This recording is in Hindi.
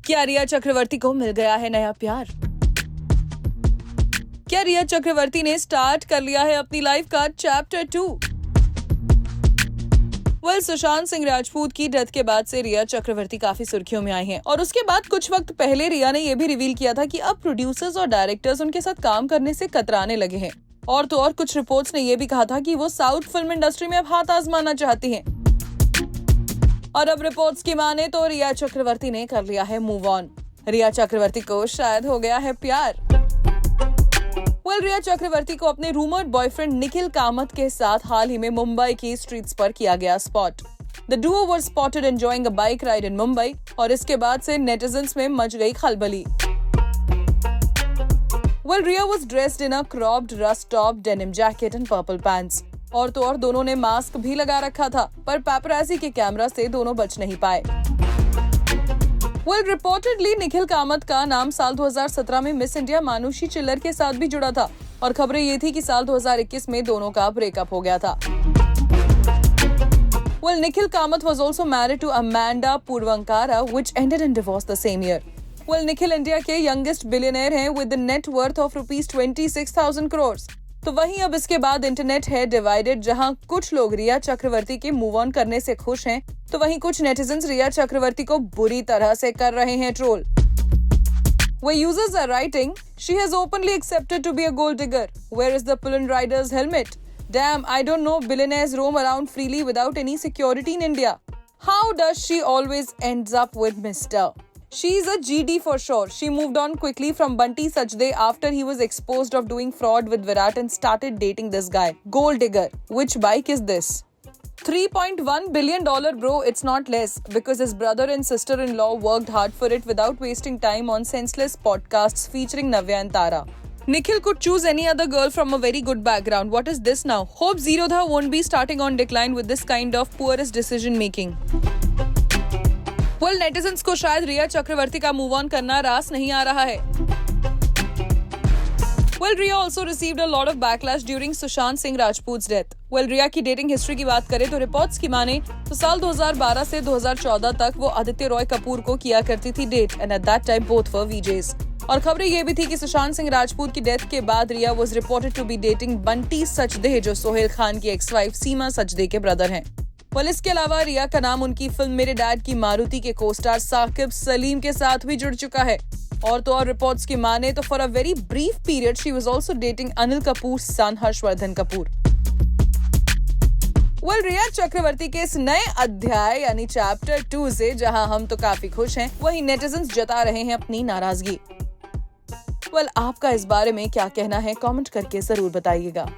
क्या रिया चक्रवर्ती को मिल गया है नया प्यार? क्या रिया चक्रवर्ती ने स्टार्ट कर लिया है अपनी लाइफ का चैप्टर 2? सुशांत सिंह राजपूत की डेथ के बाद से रिया चक्रवर्ती काफी सुर्खियों में आई हैं और उसके बाद कुछ वक्त पहले रिया ने यह भी रिवील किया था कि अब प्रोड्यूसर्स और डायरेक्टर्स उनके साथ काम करने से कतराने लगे हैं। और तो और कुछ रिपोर्ट्स ने यह भी कहा था कि वो साउथ फिल्म इंडस्ट्री में अब हाथ आजमाना चाहती हैं। और अब रिपोर्ट्स की माने तो रिया चक्रवर्ती ने कर लिया है मूव ऑन। रिया चक्रवर्ती को शायद हो गया है प्यार। रिया चक्रवर्ती को अपने रूमर्ड बॉयफ्रेंड निखिल कामत के साथ हाल ही में मुंबई की स्ट्रीट्स पर किया गया spot. The Duo were spotted enjoying a bike ride in Mumbai और इसके बाद से नेटिजन्स में मच गई खलबली। Riya was dressed in a cropped rust top denim jacket and purple pants। और तो और दोनों ने मास्क भी लगा रखा था, पर पैपराजी के कैमरा से दोनों बच नहीं पाए। रिपोर्टेडली निखिल कामत का नाम साल 2017 में मिस इंडिया मानुषी चिल्लर के साथ भी जुड़ा था और खबरें ये थी कि साल 2021 में दोनों का ब्रेकअप हो गया था। Nikhil Kamath was also married to Amanda Purvankara, which ended in divorce the same year। Nikhil India के यंगेस्ट बिलियनर हैं with a net worth of ₹26,000 crores। तो वहीं अब इसके बाद इंटरनेट है डिवाइडेड, जहां कुछ लोग रिया चक्रवर्ती के मूव ऑन करने से खुश हैं, तो वहीं कुछ नेटिजन्स रिया चक्रवर्ती को बुरी तरह से कर रहे हैं troll. Where users are writing, she has openly accepted to be a gold digger. Where is the Pullen Rider's helmet? Damn, I don't know billionaires roam around freely without any security in India. How does she always ends up with Mr. She's a GD for sure. She moved on quickly from Bunty Sachdev after he was exposed of doing fraud with Virat and started dating this guy. Gold digger. Which bike is this? $3.1 billion, bro. It's not less, because his brother and sister-in-law worked hard for it without wasting time on senseless podcasts featuring Navya and Tara. Nikhil could choose any other girl from a very good background. What is this now? Hope Zerodha won't be starting on decline with this kind of poorest decision making. Netizens को शायद रिया चक्रवर्ती का मूव ऑन करना रास नहीं आ रहा है। Riya also received a lot of backlash during Sushant Singh Rajput's death। रिया की डेटिंग हिस्ट्री की बात करें तो रिपोर्ट्स की माने तो साल 2012 से 2014 तक वो आदित्य रॉय कपूर को किया करती थी date, and at that time both were VJs. और खबरें ये भी थी कि सुशांत सिंह राजपूत की डेथ के बाद Rhea was reported to be dating Bunty Sachdev, जो सोहेल खान की एक्स वाइफ सीमा सचदेव के ब्रदर हैं। इसके अलावा रिया का नाम उनकी फिल्म मेरे डैड की मारुति के को-स्टार साकिब सलीम के साथ भी जुड़ चुका है। और तो और रिपोर्ट्स की माने तो for a very brief period she was also dating Anil Kapoor son Harshvardhan Kapoor. Rhea Chakraborty के इस नए अध्याय यानी चैप्टर 2 से जहां हम तो काफी खुश हैं, वहीं नेटिजन्स जता रहे हैं अपनी नाराजगी। आपका इस बारे में क्या कहना है, कमेंट करके जरूर बताइएगा।